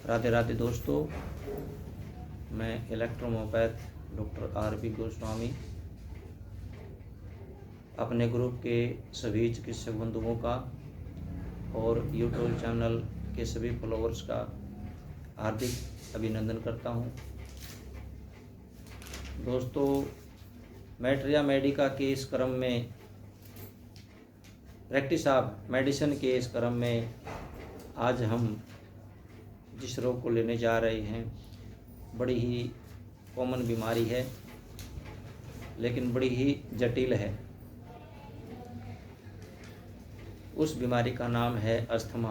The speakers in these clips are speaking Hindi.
राधे राधे दोस्तों, मैं इलेक्ट्रोमोपैथ डॉक्टर आर.पी. गोस्वामी अपने ग्रुप के सभी चिकित्सक बंधुओं का और यूट्यूब चैनल के सभी फॉलोअर्स का हार्दिक अभिनंदन करता हूं। दोस्तों, मैट्रिया मेडिका के इस क्रम में, प्रैक्टिस ऑफ मेडिसिन के इस क्रम में आज हम जिस रोग को लेने जा रहे हैं बड़ी ही कॉमन बीमारी है, लेकिन बड़ी ही जटिल है। उस बीमारी का नाम है अस्थमा।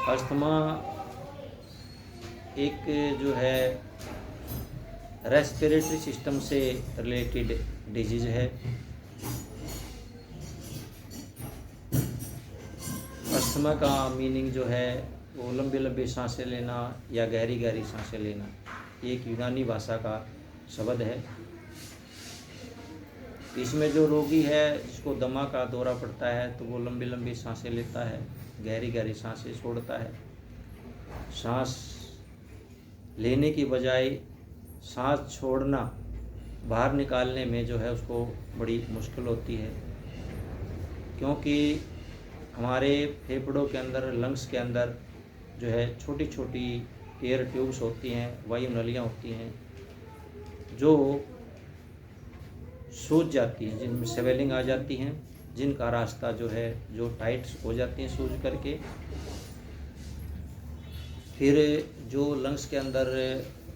अस्थमा एक जो है रेस्पिरेटरी सिस्टम से रिलेटेड डिजीज है। अस्थमा का मीनिंग जो है वो लंबी लंबी सांसें लेना या गहरी गहरी सांसें लेना। एक यूनानी भाषा का शब्द है। इसमें जो रोगी है जिसको दमा का दौरा पड़ता है तो वो लंबी लंबी सांसें लेता है, गहरी गहरी सांसें छोड़ता है। सांस लेने की बजाय सांस छोड़ना, बाहर निकालने में जो है उसको बड़ी मुश्किल होती है, क्योंकि हमारे फेफड़ों के अंदर, लंग्स के अंदर जो है छोटी छोटी एयर ट्यूब्स होती हैं, वायु नलियाँ होती हैं जो सूज जाती हैं, जिनमें स्वेलिंग आ जाती हैं, जिनका रास्ता जो है जो टाइट हो जाती हैं सूज करके। फिर जो लंग्स के अंदर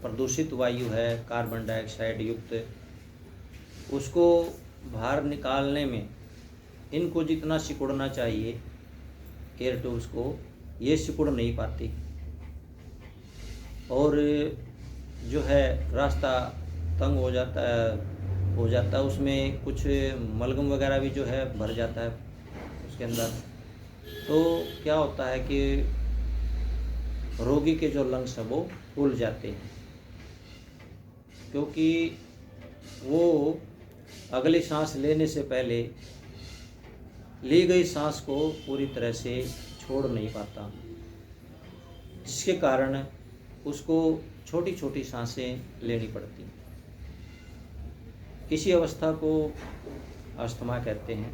प्रदूषित वायु है कार्बन डाइऑक्साइड युक्त, उसको बाहर निकालने में इनको जितना सिकुड़ना चाहिए एयर ट्यूब्स को, ये सिकुड़ नहीं पाती और जो है रास्ता तंग हो जाता है, उसमें कुछ मलगम वगैरह भी जो है भर जाता है उसके अंदर। तो क्या होता है कि रोगी के जो लंग्स हैं वो फूल जाते हैं, क्योंकि वो अगली सांस लेने से पहले ली गई सांस को पूरी तरह से छोड़ नहीं पाता, जिसके कारण उसको छोटी छोटी सांसें लेनी पड़ती हैं। इसी अवस्था को अस्थमा कहते हैं।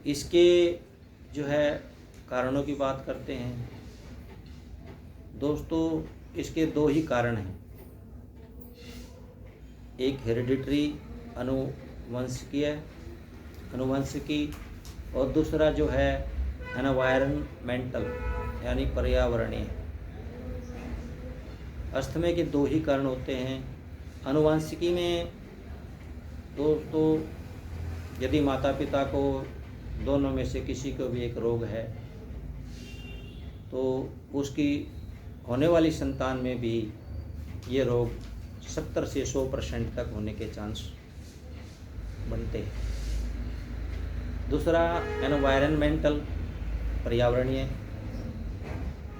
इसके जो है कारणों की बात करते हैं। दोस्तों, इसके दो ही कारण हैं। एक हेरिडिटरी अनुवंशिकी और दूसरा जो है एनवायरनमेंटल यानी पर्यावरणीय। अस्थमा के दो ही कारण होते हैं। अनुवांशिकी में दोस्तों, यदि माता पिता को दोनों में से किसी को भी एक रोग है तो उसकी होने वाली संतान में भी ये रोग 70 से 100% तक होने के चांस बनते हैं। दूसरा एनवायरनमेंटल, पर्यावरणीय।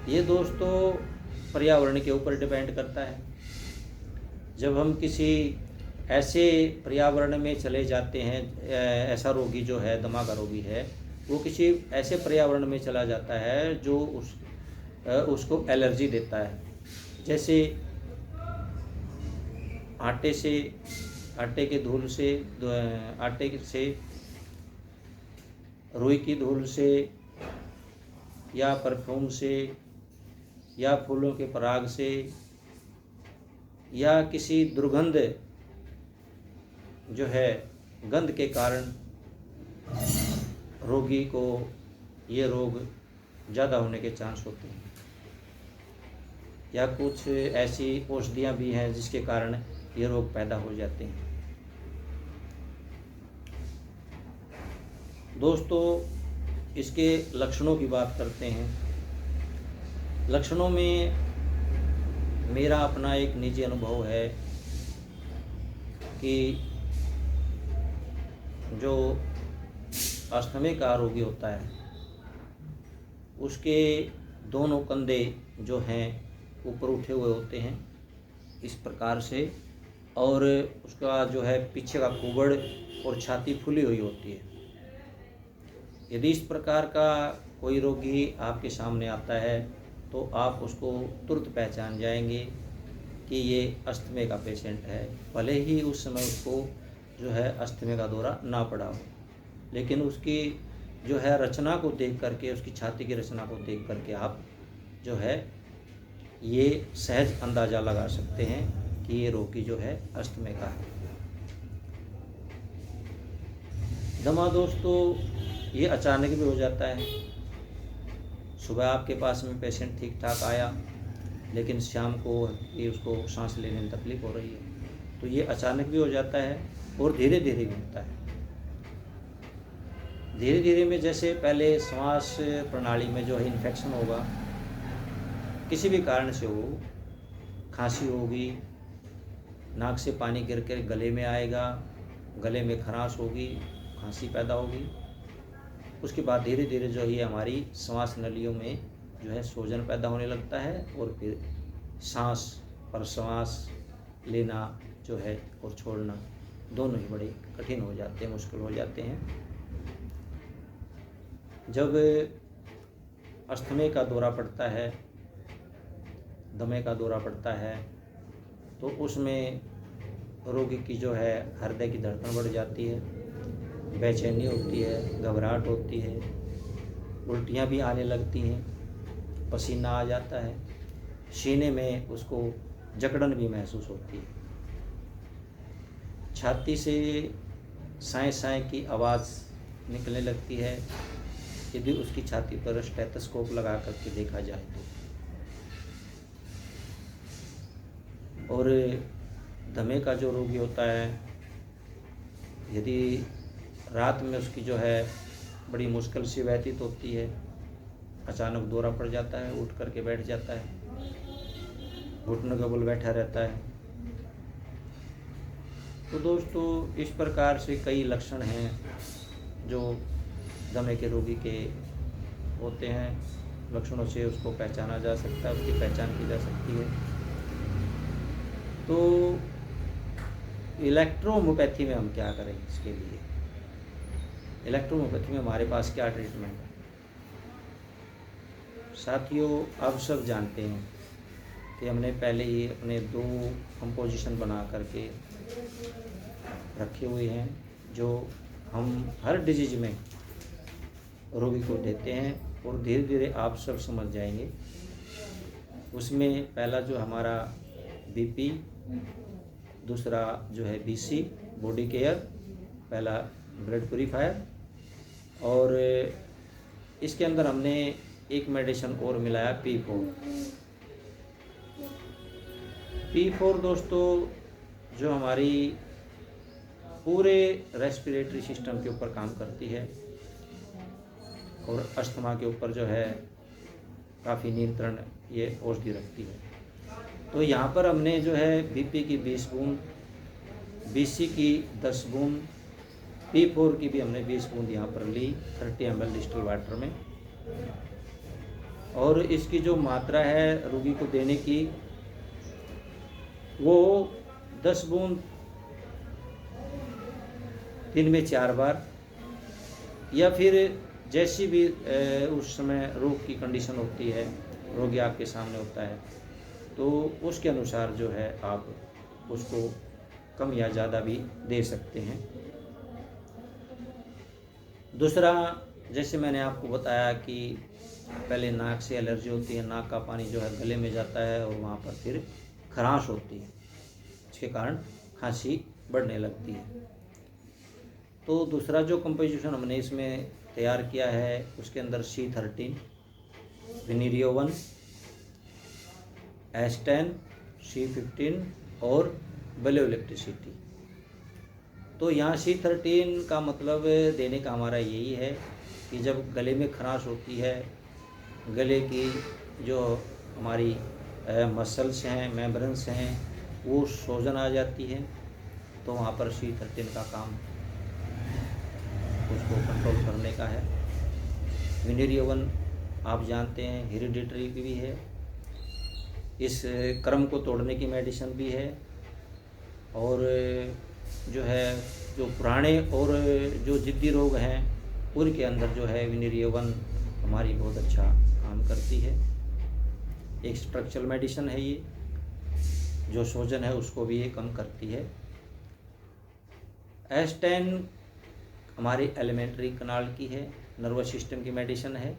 ये दोस्तों पर्यावरण के ऊपर डिपेंड करता है। जब हम किसी ऐसे पर्यावरण में चले जाते हैं, ऐसा रोगी जो है, दमा का रोगी है, वो किसी ऐसे पर्यावरण में चला जाता है जो उसको एलर्जी देता है। जैसे आटे के धूल से, रुई की धूल से, या परफ्यूम से, या फूलों के पराग से, या किसी दुर्गंध जो है गंध के कारण रोगी को ये रोग ज़्यादा होने के चांस होते हैं। या कुछ ऐसी औषधियाँ भी हैं जिसके कारण ये रोग पैदा हो जाते हैं। दोस्तों, इसके लक्षणों की बात करते हैं। लक्षणों में मेरा अपना एक निजी अनुभव है कि जो अस्थमा का रोगी होता है उसके दोनों कंधे जो हैं ऊपर उठे हुए होते हैं इस प्रकार से, और उसका जो है पीछे का कुबड़ और छाती फुली हुई होती है। यदि इस प्रकार का कोई रोगी आपके सामने आता है तो आप उसको तुरंत पहचान जाएंगे कि ये अस्थमे का पेशेंट है, भले ही उस समय उसको जो है अस्थमे का दौरा ना पड़ा हो, लेकिन उसकी जो है रचना को देख करके, उसकी छाती की रचना को देख करके आप जो है ये सहज अंदाज़ा लगा सकते हैं कि ये रोगी जो है अस्थमे का है। दमा दोस्तों ये अचानक भी हो जाता है। सुबह आपके पास में पेशेंट ठीक ठाक आया, लेकिन शाम को ये उसको सांस लेने में तकलीफ़ हो रही है, तो ये अचानक भी हो जाता है और धीरे धीरे भी होता है। धीरे धीरे में जैसे पहले श्वास प्रणाली में जो है इन्फेक्शन होगा, किसी भी कारण से हो, खांसी होगी, नाक से पानी गिर कर गले में आएगा, गले में खराश होगी, खांसी पैदा होगी। उसके बाद धीरे धीरे जो है हमारी श्वास नलियों में जो है सूजन पैदा होने लगता है और फिर सांस और श्वास लेना जो है और छोड़ना दोनों ही बड़े कठिन हो जाते हैं, मुश्किल हो जाते हैं। जब अस्थमे का दौरा पड़ता है, दमे का दौरा पड़ता है, तो उसमें रोगी की जो है हृदय की धड़कन बढ़ जाती है, बेचैनी होती है, घबराहट होती है, उल्टियाँ भी आने लगती हैं, पसीना आ जाता है, सीने में उसको जकड़न भी महसूस होती है, छाती से साएं साएं की आवाज़ निकलने लगती है यदि उसकी छाती पर स्टेथोस्कोप लगा करके देखा जाए तो। और दमे का जो रोगी होता है, यदि रात में उसकी जो है बड़ी मुश्किल सी व्यतीत होती है, अचानक दौरा पड़ जाता है, उठ करके बैठ जाता है, घुटने का बल बैठा रहता है, तो दोस्तों इस प्रकार से कई लक्षण हैं जो दमे के रोगी के होते हैं। लक्षणों से उसको पहचाना जा सकता है, उसकी पहचान की जा सकती है। तो इलेक्ट्रोहोम्योपैथी में हम क्या करें इसके लिए? इलेक्ट्रोहोम्योपैथी में हमारे पास क्या ट्रीटमेंट है? साथियों, आप सब जानते हैं कि हमने पहले ही अपने 2 कंपोजिशन बना करके रखे हुए हैं जो हम हर डिजीज में रोगी को देते हैं और धीरे धीरे आप सब समझ जाएंगे। उसमें पहला जो हमारा बीपी, दूसरा जो है बीसी बॉडी केयर, पहला ब्लड प्यूरीफायर, और इसके अंदर हमने एक मेडिसिन और मिलाया P4 दोस्तों, जो हमारी पूरे रेस्पिरेटरी सिस्टम के ऊपर काम करती है और अस्थमा के ऊपर जो है काफ़ी नियंत्रण ये औषधि रखती है। तो यहाँ पर हमने जो है बीपी की 20 बूंद, बीसी की 10 बूंद, P4 की भी हमने 20 बूंद यहाँ पर ली 30 ml डिस्टिल वाटर में, और इसकी जो मात्रा है रोगी को देने की वो 10 बूंद दिन में 4 बार, या फिर जैसी भी उस समय रोग की कंडीशन होती है, रोगी आपके सामने होता है, तो उसके अनुसार जो है आप उसको कम या ज़्यादा भी दे सकते हैं। दूसरा, जैसे मैंने आपको बताया कि पहले नाक से एलर्जी होती है, नाक का पानी जो है गले में जाता है और वहाँ पर फिर खराश होती है, इसके कारण खांसी बढ़ने लगती है। तो दूसरा जो कंपोजिशन हमने इसमें तैयार किया है उसके अंदर C13, वेनेरियो 1, S10, C15 और बेलोइलेक्ट्रिसिटी। तो यहाँ C13 का मतलब देने का हमारा यही है कि जब गले में खराश होती है, गले की जो हमारी मसल्स हैं, मेम्ब्रेन्स हैं, वो सूजन आ जाती है, तो वहाँ पर C13 का काम उसको कंट्रोल करने का है। वेनेरियो 1 आप जानते हैं हेरिडिटरी भी है, इस क्रम को तोड़ने की मेडिसिन भी है, और जो है जो पुराने और जो जिद्दी रोग हैं उनके अंदर जो है विनिरियोवन हमारी बहुत अच्छा काम करती है। एक स्ट्रक्चरल मेडिसिन है ये, जो सूजन है उसको भी ये कम करती है। एस्टेन हमारी एलिमेंट्री कनाल की है, नर्वस सिस्टम की मेडिसिन है,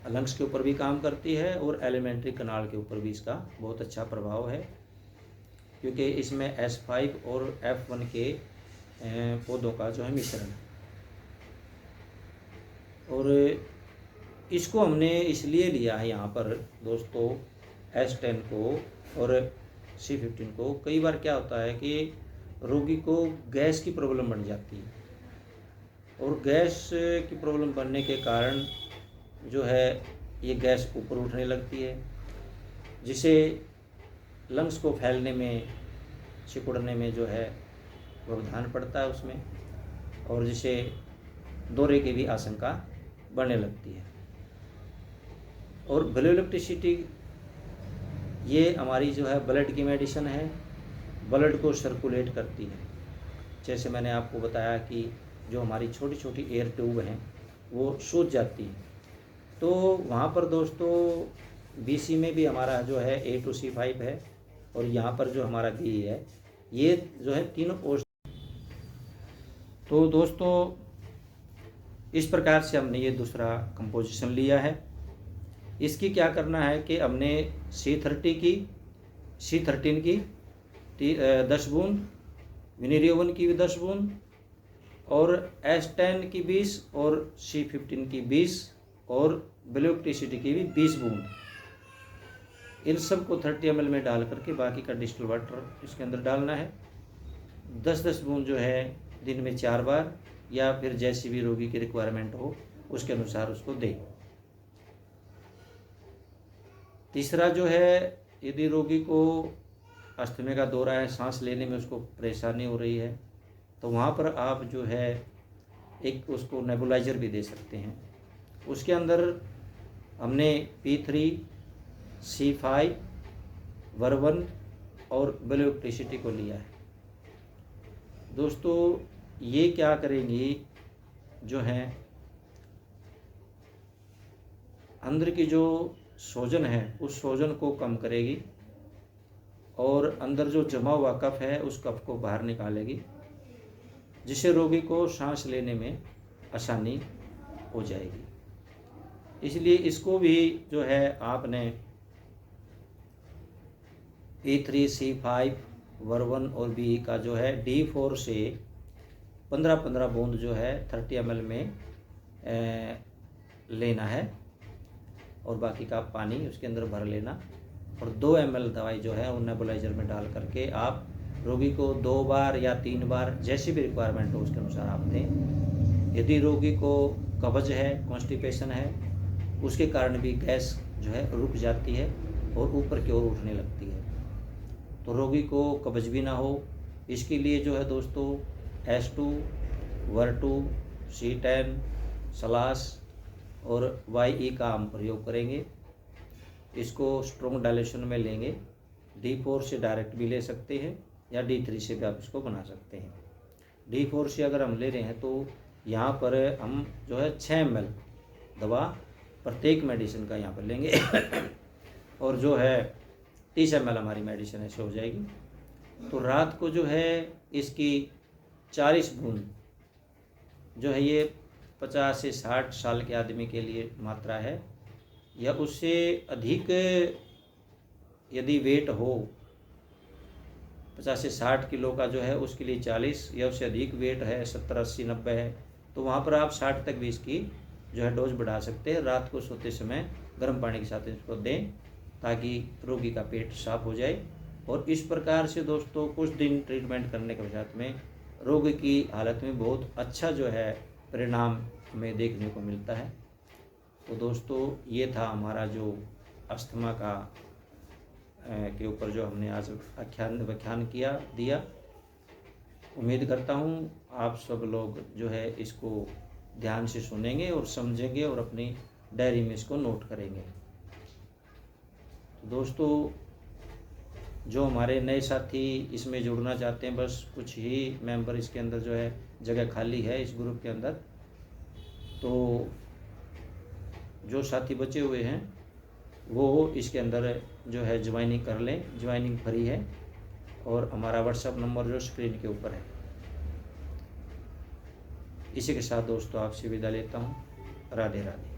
लंग्स के ऊपर भी काम करती है और एलिमेंट्री कनाल के ऊपर भी इसका बहुत अच्छा प्रभाव है, क्योंकि इसमें S5 और F1 के पौधों का जो है मिश्रण है। और इसको हमने इसलिए लिया है यहाँ पर दोस्तों, S10 को और C15 को। कई बार क्या होता है कि रोगी को गैस की प्रॉब्लम बन जाती है, और गैस की प्रॉब्लम बनने के कारण जो है ये गैस ऊपर उठने लगती है, जिसे लंग्स को फैलने में, सिकुड़ने में जो है व्यवधान पड़ता है उसमें, और जिसे दौरे की भी आशंका बढ़ने लगती है। और ब्लू इलेक्ट्रिसिटी ये हमारी जो है ब्लड की मेडिसिन है, ब्लड को सर्कुलेट करती है। जैसे मैंने आपको बताया कि जो हमारी छोटी छोटी एयर ट्यूब हैं वो सूज जाती हैं, तो वहाँ पर दोस्तों BC में भी हमारा जो है A to C5 है, और यहाँ पर जो हमारा B है, ये जो है तीनों औषधि। तो दोस्तों इस प्रकार से हमने ये दूसरा कंपोजिशन लिया है। इसकी क्या करना है कि हमने C13 की 10 बूंद, विनिरियोवन की भी 10 बूंद, और S10 की 20 और C15 की 20 और ब्लू इलेक्ट्रिसिटी की भी 20 बूंद, इन सब को 30 ml में डाल करके बाकी का डिस्टिल वाटर इसके अंदर डालना है। 10-10 बूंद जो है दिन में 4 बार, या फिर जैसी भी रोगी की रिक्वायरमेंट हो उसके अनुसार उसको दें। तीसरा जो है, यदि रोगी को अस्थमा का दौरा है, सांस लेने में उसको परेशानी हो रही है, तो वहाँ पर आप जो है एक उसको नेबुलाइजर भी दे सकते हैं। उसके अंदर हमने P3, C5, वर्बन और ब्लू इलेक्ट्रिसिटी को लिया है। दोस्तों ये क्या करेंगी, जो है अंदर की जो सूजन है उस सूजन को कम करेगी, और अंदर जो जमा हुआ कफ है उस कफ को बाहर निकालेगी, जिससे रोगी को सांस लेने में आसानी हो जाएगी। इसलिए इसको भी जो है आपने E3, C5, वर्बन और B का जो है D4 से 15-15 बूंद जो है 30 ml में लेना है, और बाकी का पानी उसके अंदर भर लेना, और 2 ml दवाई जो है उन नेबुलाइजर में डाल करके आप रोगी को 2 बार या 3 बार जैसी भी रिक्वायरमेंट हो उसके अनुसार आप दें। यदि रोगी को कब्ज है, कॉन्स्टिपेशन है, उसके कारण भी गैस जो है रुक जाती है और ऊपर की ओर उठने लगती है, तो रोगी को कब्ज भी ना हो, इसके लिए जो है दोस्तों S2, वर्टू, C10, सलास और YE का हम प्रयोग करेंगे। इसको स्ट्रॉन्ग डायलेशन में लेंगे। D4 से डायरेक्ट भी ले सकते हैं, या D3 से भी आप इसको बना सकते हैं। D4 से अगर हम ले रहे हैं तो यहाँ पर हम जो है 6 ml दवा प्रत्येक मेडिसिन का यहाँ पर लेंगे और जो है 30 ml हमारी मेडिसिन ऐसे हो जाएगी। तो रात को जो है इसकी 40 बूंद जो है ये 50 से 60 साल के आदमी के लिए मात्रा है, या उससे अधिक यदि वेट हो 50 से 60 किलो का जो है उसके लिए 40, या उससे अधिक वेट है 70, 80, 90 है, तो वहाँ पर आप 60 तक भी इसकी जो है डोज बढ़ा सकते हैं। रात को सोते समय गर्म पानी के साथ इसको दें, ताकि रोगी का पेट साफ हो जाए। और इस प्रकार से दोस्तों कुछ दिन ट्रीटमेंट करने के पश्चात में रोगी की हालत में बहुत अच्छा जो है परिणाम हमें देखने को मिलता है। तो दोस्तों ये था हमारा जो अस्थमा का के ऊपर जो हमने आज व्याख्यान दिया। उम्मीद करता हूँ आप सब लोग जो है इसको ध्यान से सुनेंगे और समझेंगे और अपनी डायरी में इसको नोट करेंगे। तो दोस्तों जो हमारे नए साथी इसमें जुड़ना चाहते हैं, बस कुछ ही मेंबर इसके अंदर जो है जगह खाली है इस ग्रुप के अंदर, तो जो साथी बचे हुए हैं वो इसके अंदर जो है ज्वाइनिंग कर लें, ज्वाइनिंग फ्री है। और हमारा व्हाट्सएप नंबर जो स्क्रीन के ऊपर है। इसी के साथ दोस्तों आपसे विदा लेता हूँ। राधे राधे।